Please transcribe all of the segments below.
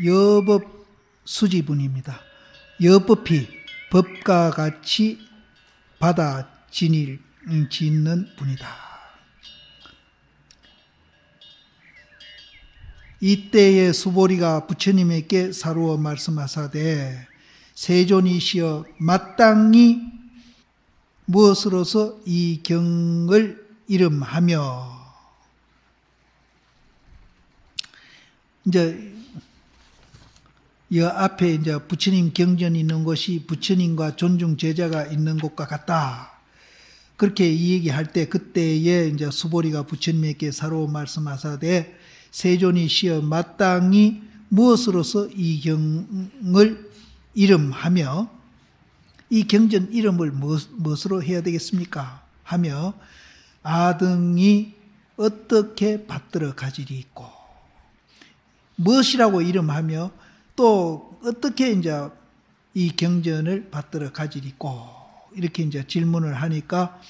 여법 수지분입니다. 여법이 법과 같이 받아 짓는 분이다. 이때에 수보리가 부처님에게 사루어 말씀하사되 세존이시여 마땅히 무엇으로서 이 경을 이름하며, 이제 이 앞에 이제 부처님 경전이 있는 곳이 부처님과 존중 제자가 있는 곳과 같다. 그렇게 이 얘기할 때 그때에 이제 수보리가 부처님에게 사로 말씀하사되 세존이시여 마땅히 무엇으로서 이 경을 이름하며, 이 경전 이름을 무엇으로 해야 되겠습니까? 하며 아등이 어떻게 받들어 가지리 있고, 무엇이라고 이름하며 또 어떻게 이제 이 경전을 받들어 가지리 있고, 이렇게 이제 질문을 하니까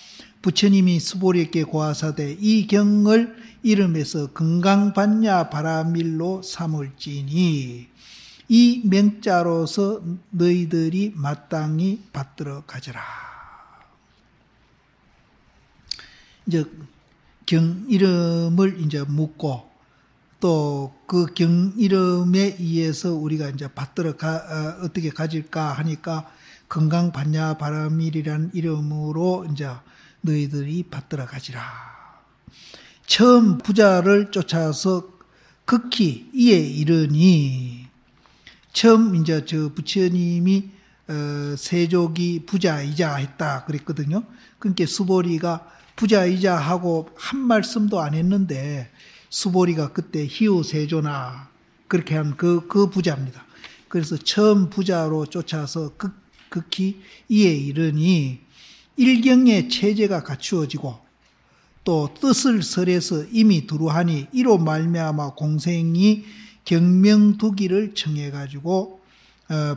부처님이 수보리에게 고하사되 이 경을 이름해서 건강반야 바라밀로 삼을지니 이 명자로서 너희들이 마땅히 받들어 가져라. 이제 경 이름을 이제 묻고 또 그 경 이름에 의해서 우리가 이제 받들어 어떻게 가질까 하니까 건강반야 바라밀이라는 이름으로 이제 너희들이 받들어 가지라. 처음 부자를 쫓아서 극히 이에 이르니, 처음 이제 저 부처님이 세족이 부자이자 했다 그랬거든요. 그러니까 수보리가 부자이자 하고 한 말씀도 안 했는데 수보리가 그때 희우세조나 그렇게 한 그 부자입니다. 그래서 처음 부자로 쫓아서 극히 이에 이르니 일경의 체제가 갖추어지고 또 뜻을 설해서 이미 두루하니 이로 말미암아 공생이 경명두기를 청해가지고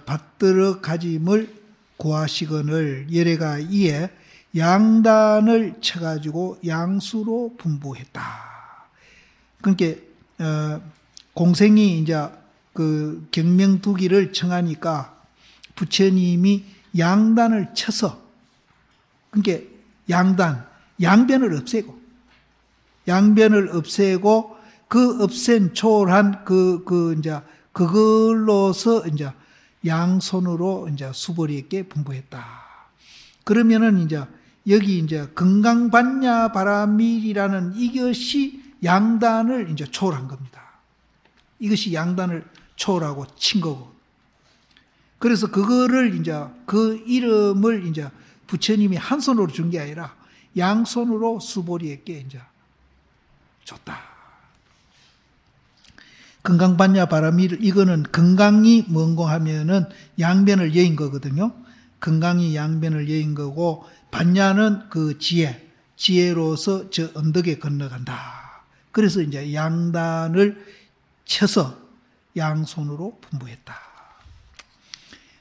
받들어 가짐을 구하시거늘 열애가 이에 양단을 쳐가지고 양수로 분부했다. 그러니까 공생이 이제 그 경명두기를 청하니까 부처님이 양단을 쳐서, 그러니까 양변을 없애고 그 없앤 초월한 이제 그걸로서 이제 양손으로 이제 수보리에게 분부했다. 그러면은 이제 여기 이제 건강반야 바라밀이라는 이것이 양단을 이제 초월한 겁니다. 이것이 양단을 초월하고 친 거고. 그래서 그거를 이제 그 이름을 이제 부처님이 한 손으로 준 게 아니라 양손으로 수보리에게 이제 줬다. 건강반야 바라밀, 이거는 건강이 뭔고 하면은 양변을 여인 거거든요. 건강이 양변을 여인 거고, 반야는 그 지혜로서 저 언덕에 건너간다. 그래서 이제 양단을 쳐서 양손으로 분부했다.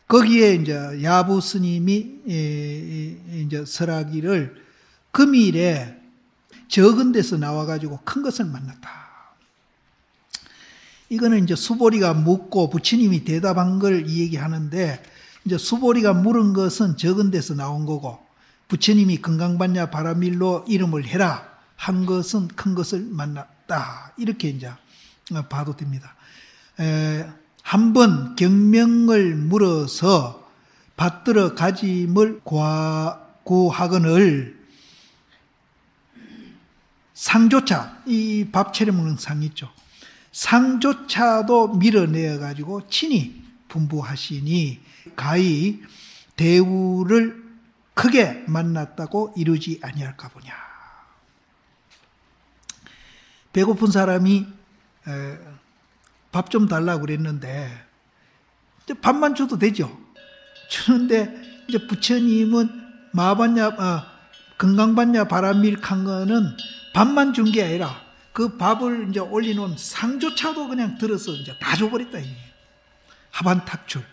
거기에 이제 야부 스님이 이제 설하기를 금일에 적은 데서 나와가지고 큰 것을 만났다. 이거는 이제 수보리가 묻고 부처님이 대답한 걸 이 얘기하는데, 이제 수보리가 물은 것은 적은 데서 나온 거고, 부처님이 건강반야 바라밀로 이름을 해라 한 것은 큰 것을 만났다. 이렇게 이제 봐도 됩니다. 한번 경명을 물어서 받들어 가짐을 구하거늘 상조차, 이 밥 차려 먹는 상 있죠. 상조차도 밀어내어 가지고 친히 분부하시니 가히 대우를 크게 만났다고 이루지 아니할까 보냐. 배고픈 사람이 밥 좀 달라고 그랬는데 밥만 줘도 되죠. 주는데 이제 부처님은 건강반야 바라밀한 거는 밥만 준 게 아니라 그 밥을 이제 올려놓은 상조차도 그냥 들어서 이제 다 줘버렸다. 하반탁출.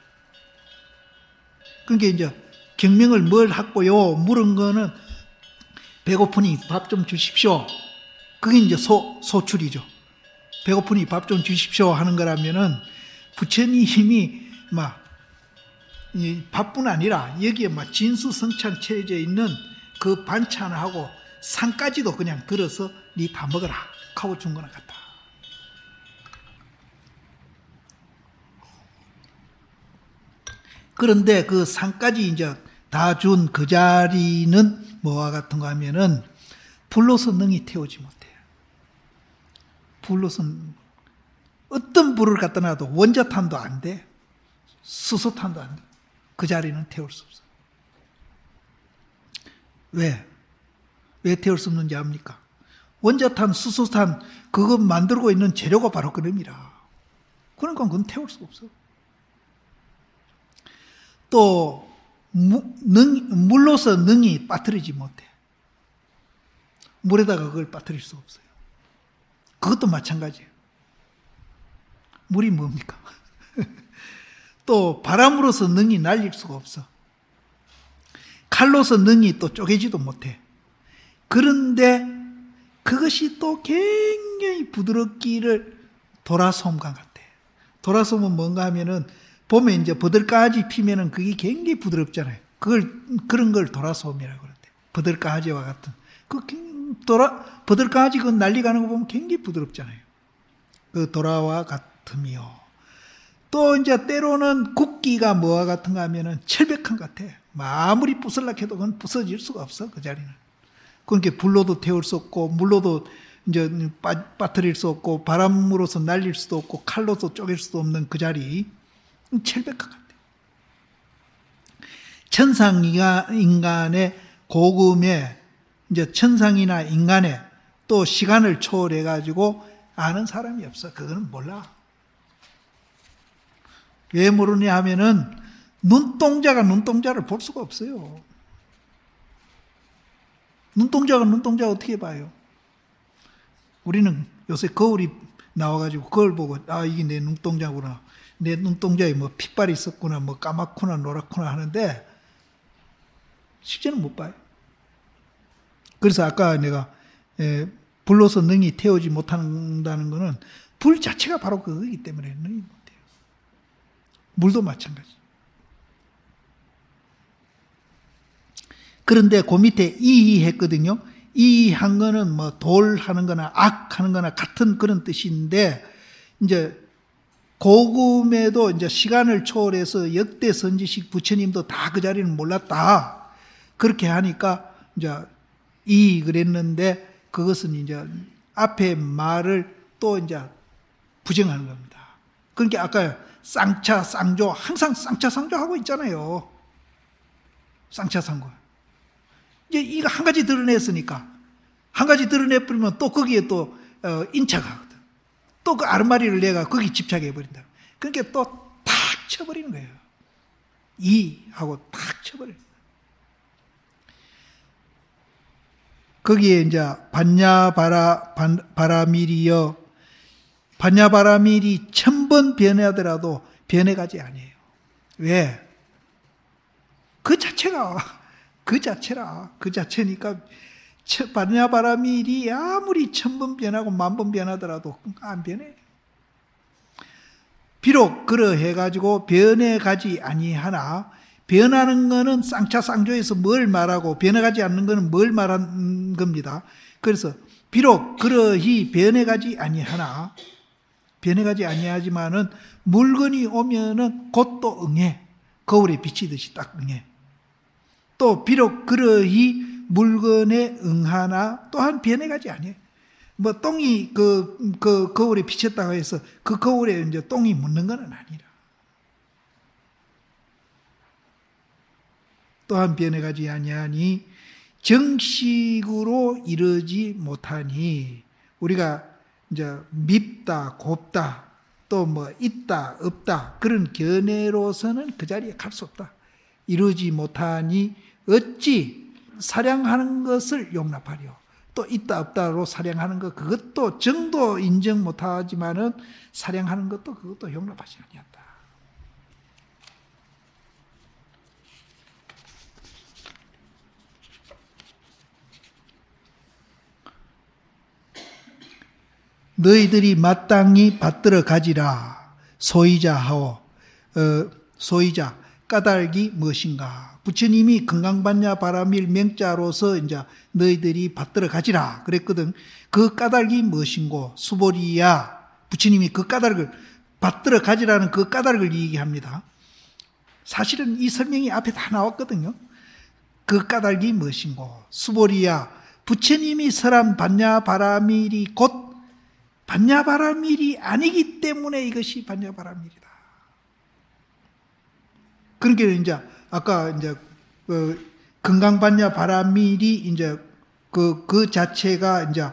그러니까 이제 경명을 뭘 했고요. 물은 거는 배고프니 밥 좀 주십시오. 그게 이제 소출이죠. 배고프니 밥 좀 주십시오 하는 거라면은 부처님이 밥뿐 아니라 여기에 진수성찬 채워져 있는 그 반찬하고 상까지도 그냥 들어서 니 다 먹어라 하고 준 거나 같다. 그런데 그 상까지 이제 다 준 그 자리는 뭐와 같은가 하면은 불로서 능히 태우지 못해요. 불로서 어떤 불을 갖다 놔도 원자탄도 안 돼. 수소탄도 안 돼. 그 자리는 태울 수 없어요. 왜? 왜 태울 수 없는지 압니까? 원자탄, 수소탄 그거 만들고 있는 재료가 바로 그놈이라. 그러니까 그건 태울 수 없어. 또 물로서 능히 빠뜨리지 못해. 물에다가 그걸 빠뜨릴 수 없어요. 그것도 마찬가지예요. 물이 뭡니까? 또 바람으로서 능히 날릴 수가 없어. 칼로서 능히 또 쪼개지도 못해. 그런데 그것이 또 굉장히 부드럽기를 도라솜과 같아. 도라솜은 뭔가 하면은 봄에 이제 버들가지 피면은 그게 굉장히 부드럽잖아요. 그런 걸 도라솜이라고 그러대. 버들가지와 같은. 버들가지 그 난리 가는 거 보면 굉장히 부드럽잖아요. 그 도라와 같으며. 또 이제 때로는 국기가 뭐와 같은가 하면은 철벽한 것 같아. 아무리 부술라 해도 그건 부서질 수가 없어, 그 자리는. 그러니까 불로도 태울 수 없고, 물로도 이제 빠뜨릴 수 없고, 바람으로서 날릴 수도 없고, 칼로도 쪼갤 수도 없는 그 자리. 철벽한 것 같아. 천상인간의 고금에, 이제 천상이나 인간의 또 시간을 초월해가지고 아는 사람이 없어. 그거는 몰라. 왜 모르냐 하면은 눈동자가 눈동자를 볼 수가 없어요. 눈동자가 눈동자 어떻게 봐요? 우리는 요새 거울이 나와가지고 그걸 보고 이게 내 눈동자구나. 내 눈동자에 뭐 핏발이 있었구나. 뭐 까맣구나 노랗구나 하는데 실제는 못 봐요. 그래서 아까 내가 불로서 능히 태우지 못한다는 것은 불 자체가 바로 그거이기 때문에 능히 못해요. 물도 마찬가지. 그런데 그 밑에 이했거든요. 이한 거는 뭐 돌 하는 거나 악 하는 거나 같은 그런 뜻인데, 이제 고금에도 이제 시간을 초월해서 역대 선지식 부처님도 다 그 자리는 몰랐다. 그렇게 하니까 이제 그랬는데 그것은 이제 앞에 말을 또 이제 부정하는 겁니다. 그러니까 아까 쌍차, 쌍조, 항상 쌍차, 쌍조 하고 있잖아요. 쌍차, 쌍조. 이제 이거 한 가지 드러냈으니까, 한 가지 드러내버리면 또 거기에 또 인차가 하거든. 또 그 아르마리를 내가 거기 집착해버린다. 그러니까 또 탁 쳐버리는 거예요. 하고 탁 쳐버리는 거예요. 거기에 이제 반야바라밀이여, 반야바라밀이 1000번 변해하더라도 변해가지 아니에요. 왜? 그 자체라. 그 자체니까 반야바라밀이 아무리 1000번 변하고 10,000번 변하더라도 안 변해. 비록 그러해가지고 변해가지 아니하나, 변하는 거는 쌍차쌍조에서 뭘 말하고 변해가지 않는 거는 뭘 말하는 겁니다. 그래서 비록 그러히 변해가지 아니하나, 변해가지 아니하지만은 물건이 오면은 곧 또 응해. 거울에 비치듯이 딱 응해. 또 비록 그러히 물건에 응하나 또한 변해가지 아니에요. 뭐 똥이 그 거울에 비쳤다고 해서 그 거울에 이제 똥이 묻는 건 아니라. 또한 변해가지 아니하니 정식으로 이르지 못하니, 우리가 이제 밉다, 곱다, 또 뭐 있다, 없다 그런 견해로서는 그 자리에 갈 수 없다. 이루지 못하니 어찌 사량하는 것을 용납하려. 또 있다 없다로 사량하는 것, 그것도 정도 인정 못하지만은 사량하는 것도 그것도 용납하지 아니한다. 너희들이 마땅히 받들어 가지라. 소이자 까닭이 무엇인가? 부처님이 건강반야 바라밀 명자로서 이제 너희들이 받들어 가지라 그랬거든. 그 까닭이 무엇인고? 수보리야. 부처님이 그 까닭을 받들어 가지라는 그 까닭을 얘기합니다. 사실은 이 설명이 앞에 다 나왔거든요. 그 까닭이 무엇인고? 수보리야. 부처님이 설한 반야바라밀이 곧 반야바라밀이 아니기 때문에 이것이 반야바라밀이다. 그러니까 이제 아까 이제 건강반야바라밀이 이제 그 자체가 이제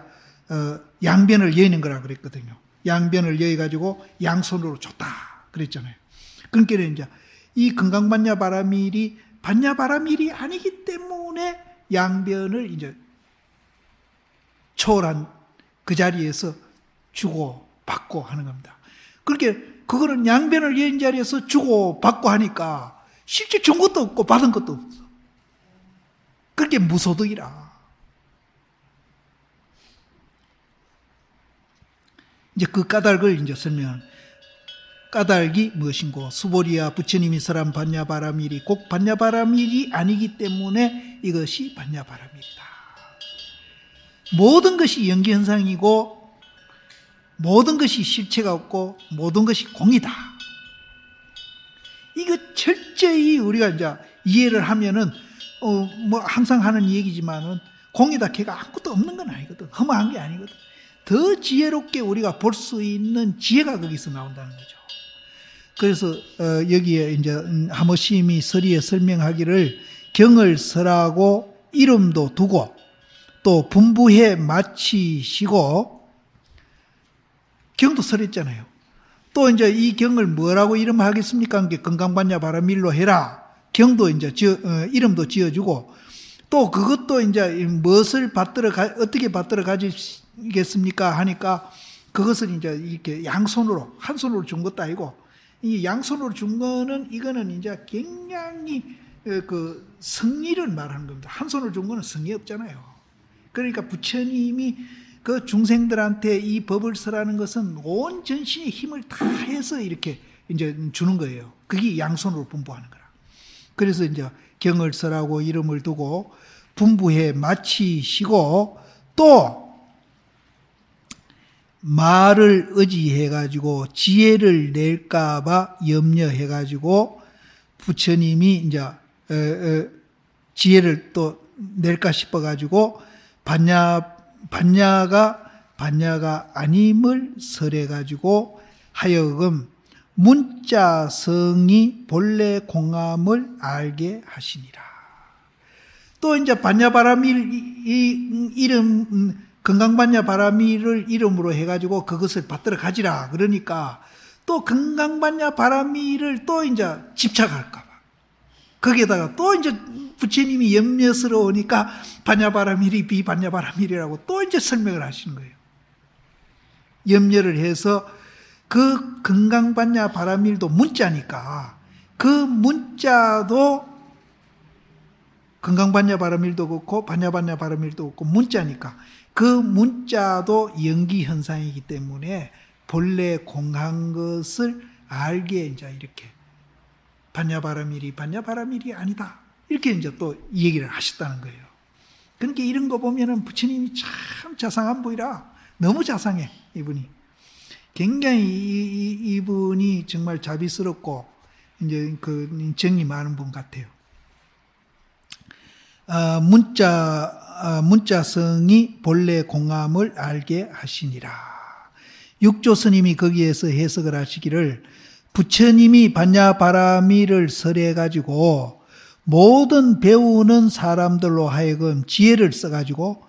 양변을 여는 거라 그랬거든요. 양변을 여해 가지고 양손으로 줬다 그랬잖아요. 그러니까 이제 이 건강반야바라밀이 반야바라밀이 아니기 때문에 양변을 이제 초월한 그 자리에서 주고 받고 하는 겁니다. 그렇게 그거는 양변을 연 자리에서 주고 받고 하니까 실제 준 것도 없고 받은 것도 없어. 그렇게 무소득이라. 이제 그 까닭을 이제 설명하는 까닭이 무엇인고? 수보리야 부처님이 설한 반야바라밀이 꼭 반야바라밀이 아니기 때문에 이것이 반야바라밀이다. 모든 것이 연기현상이고 모든 것이 실체가 없고 모든 것이 공이다. 이거 철저히 우리가 이제 이해를 하면은 뭐 항상 하는 얘기지만은 공이다 걔가 아무것도 없는 건 아니거든. 허무한 게 아니거든. 더 지혜롭게 우리가 볼 수 있는 지혜가 거기서 나온다는 거죠. 그래서 여기에 이제 하모심이 서리에 설명하기를 경을 설하고 이름도 두고 또 분부해 마치시고 경도 설했잖아요. 또 이제 이 경을 뭐라고 이름하겠습니까? 건강반야 바라밀로 해라. 경도 이제 이름도 지어주고 또 그것도 이제 무엇을 어떻게 받들어 가지겠습니까? 하니까 그것을 이제 이렇게 양손으로 한 손으로 준 것도 아니고 이 양손으로 준 거는 이거는 이제 굉장히 그 성의를 말하는 겁니다. 한 손으로 준 거는 성의 없잖아요. 그러니까 부처님이 그 중생들한테 이 법을 설하는 것은 온 전신의 힘을 다해서 이렇게 이제 주는 거예요. 그게 양손으로 분부하는 거라. 그래서 이제 경을 설하고 이름을 두고 분부해 마치시고 또 말을 의지해가지고 지혜를 낼까봐 염려해가지고 부처님이 이제 지혜를 또 낼까 싶어가지고 반야가 아님을 설해가지고 하여금 문자성이 본래 공함을 알게 하시니라. 또 이제 반야바라밀 이 이름 건강반야바라밀을 이름으로 해가지고 그것을 받들어 가지라. 그러니까 또 건강반야바라밀을 또 이제 집착할까봐. 거기에다가 또 이제 부처님이 염려스러우니까 반야바라밀이 비반야바라밀이라고 또 이제 설명을 하시는 거예요. 염려를 해서 그 건강반야바라밀도 문자니까 그 문자도 건강반야바라밀도 그렇고 반야반야바라밀도 그렇고 문자니까 그 문자도 연기현상이기 때문에 본래 공한 것을 알게 이제 이렇게 반야바라밀이 아니다. 이렇게 이제 또 얘기를 하셨다는 거예요. 그러니까 이런 거 보면은 부처님이 참 자상한 분이라 너무 자상해, 이분이. 굉장히 이분이 정말 자비스럽고 이제 그 정이 많은 분 같아요. 문자성이 본래 공함을 알게 하시니라. 육조 스님이 거기에서 해석을 하시기를 부처님이 반야바라밀을 설해가지고 모든 배우는 사람들로 하여금 지혜를 써가지고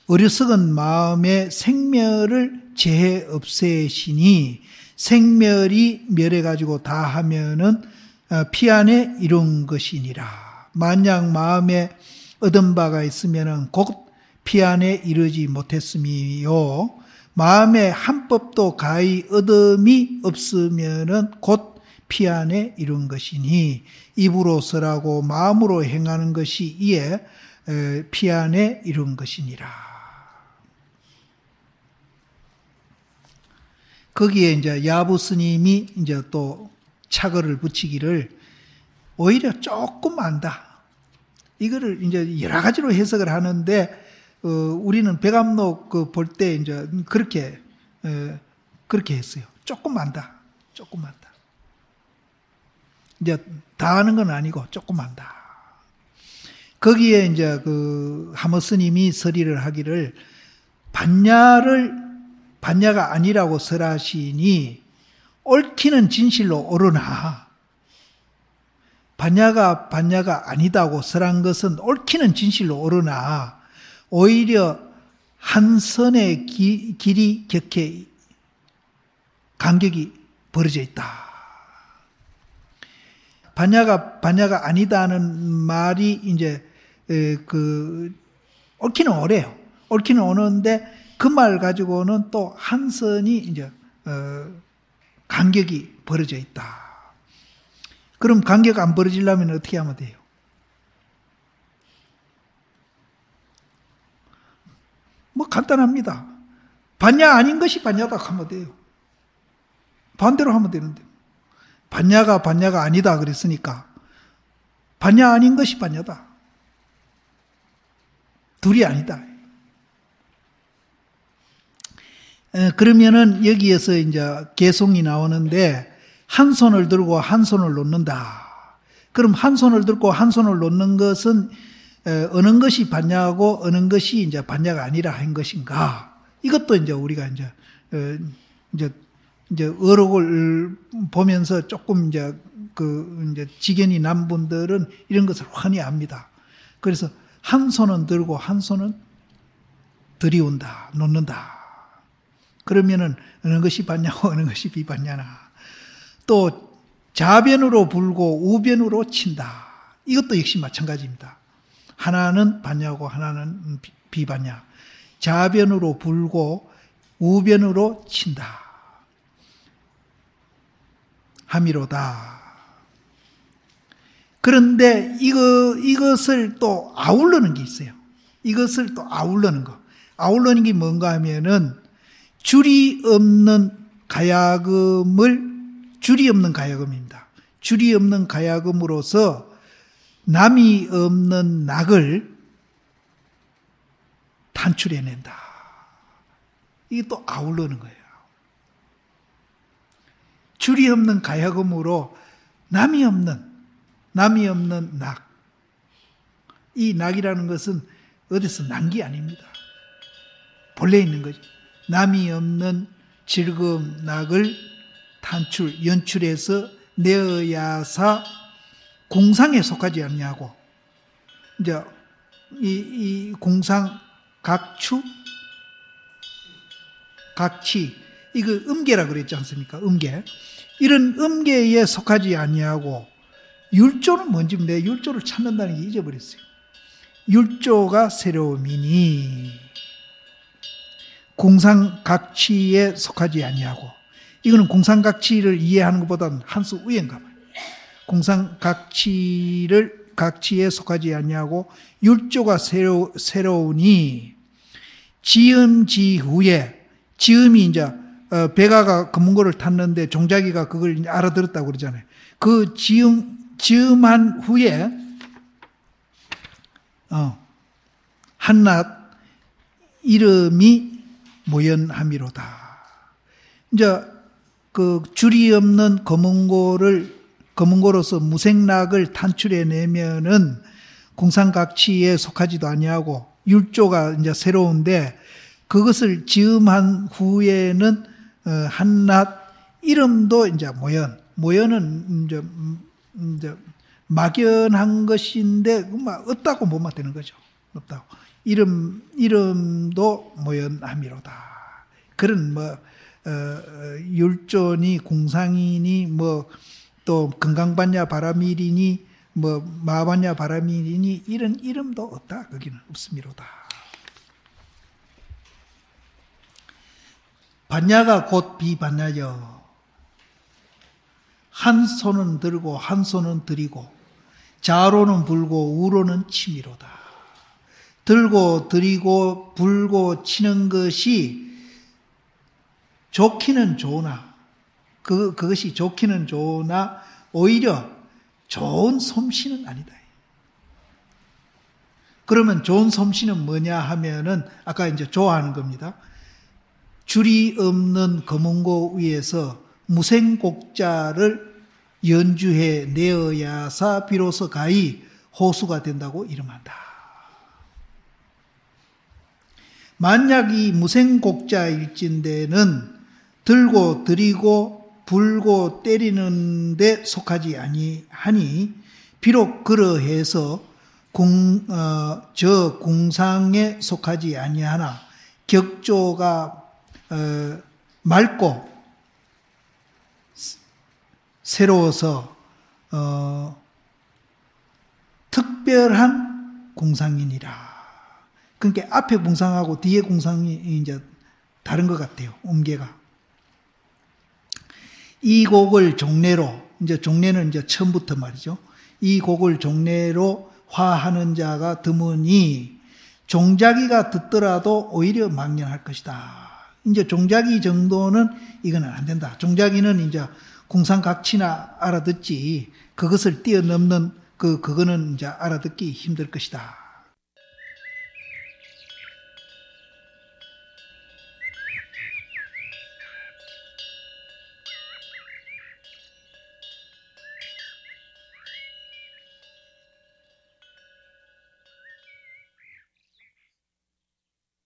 어리석은 마음의 생멸을 재해 없애시니 생멸이 멸해가지고 다 하면은 피안에 이룬 것이니라. 만약 마음에 얻은 바가 있으면은 곧 피안에 이르지 못했음이요. 마음에 한 법도 가히 얻음이 없으면은 곧 피안에 이룬 것이니 입으로 설하고 마음으로 행하는 것이 이에 피안에 이룬 것이니라. 거기에 이제 야부 스님이 이제 또 착어를 붙이기를 오히려 조금 안다. 이거를 이제 여러 가지로 해석을 하는데 우리는 백암록 볼 때 이제 그렇게 했어요. 조금 안다. 조금 안다. 이제 다 아는 건 아니고 조금 안다. 거기에 이제 하모 스님이 서리를 하기를 반야가 아니라고 설하시니 옳기는 진실로 옳으나 반야가 아니다고 설한 것은 옳기는 진실로 옳으나 오히려 한 선의 길이 격해 간격이 벌어져 있다. 반야가 아니다는 말이 이제 옳기는 옳아요. 옳기는 옳은데 그 말 가지고는 또 한 선이 이제 간격이 벌어져 있다. 그럼 간격 안 벌어지려면 어떻게 하면 돼요? 뭐 간단합니다. 반야 아닌 것이 반야다 하면 돼요. 반대로 하면 되는데. 반야가 아니다 그랬으니까 반야 아닌 것이 반야다. 둘이 아니다. 그러면은 여기에서 이제 개송이 나오는데 한 손을 들고 한 손을 놓는다. 그럼 한 손을 들고 한 손을 놓는 것은 어느 것이 반야고 어느 것이 이제 반야가 아니라 한 것인가? 이것도 이제 우리가 이제 어록을 보면서 조금 이제 지견이 난 분들은 이런 것을 환히 압니다. 그래서 한 손은 들고 한 손은 들이온다, 놓는다. 그러면은 어느 것이 반야고 어느 것이 비반야나. 또 좌변으로 불고 우변으로 친다. 이것도 역시 마찬가지입니다. 하나는 반야고 하나는 비반야. 좌변으로 불고 우변으로 친다. 함이로다. 그런데 이것을 또 아울러는 게 있어요. 이것을 또 아울러는 거. 아울러는 게 뭔가 하면은 줄이 없는 가야금입니다. 줄이 없는 가야금으로서 남이 없는 낙을 탄출해낸다. 이게 또 아울러는 거예요. 줄이 없는 가야금으로 남이 없는 낙. 이 낙이라는 것은 어디서 난 게 아닙니다. 본래 있는 거죠. 남이 없는 즐거움 낙을 연출해서 내어야사 공상에 속하지 않냐고. 이제 이 공상 각추, 각치, 이거 음계라 그랬지 않습니까? 음계. 이런 음계에 속하지 아니하고 율조는 뭔지 내 율조를 찾는다는 게 잊어버렸어요. 율조가 새로움이니 공상각치에 속하지 아니하고. 이거는 공상각치를 이해하는 것보다는 한 수 위인가 봐요. 각치에 속하지 아니하고 율조가 새로우니 지음지후에, 지음이 이제 백아가 금은고를 탔는데 종자기가 그걸 이제 알아들었다고 그러잖아요. 그 지음한 후에 한낱 이름이 모연함이로다. 이제 줄이 없는 검은고로서 무생락을 탄출해내면은 공상각치에 속하지도 아니하고 율조가 이제 새로운데, 그것을 지음한 후에는 한낱 이름도 이제 모연은 이제 막연한 것인데 없다고 보면 되는 거죠. 없다고. 이름도 모연함이로다. 그런 율조니 공상이니 또 건강반야 바라밀이니 마반야 바라밀이니 이런 이름도 없다. 거기는 없음이로다. 반야가 곧 비반야여. 한 손은 들고 한 손은 들이고 좌로는 불고 우로는 치미로다. 들고 들이고 불고 치는 것이 좋기는 좋으나 그것이 좋기는 좋으나 오히려 좋은 솜씨는 아니다. 그러면 좋은 솜씨는 뭐냐 하면은 아까 이제 좋아하는 겁니다. 줄이 없는 검은고 위에서 무생곡자를 연주해 내어야사 비로소 가히 호수가 된다고 이름한다. 만약 이 무생곡자일진대는 들고 들이고 불고 때리는 데 속하지 아니하니 비록 그러해서 저 궁상에 속하지 아니하나 격조가 맑고 새로워서 특별한 궁상이니라. 그러니까 앞에 궁상하고 뒤에 궁상이 이제 다른 것 같아요. 음계가. 이 곡을 종례로, 이제 종례는 이제 처음부터 말이죠. 이 곡을 종례로 화하는 자가 드무니 종자기가 듣더라도 오히려 망연할 것이다. 이제 종자기 정도는 이거는 안 된다. 종자기는 이제 궁상각치나 알아듣지 그것을 뛰어넘는 그거는 이제 알아듣기 힘들 것이다.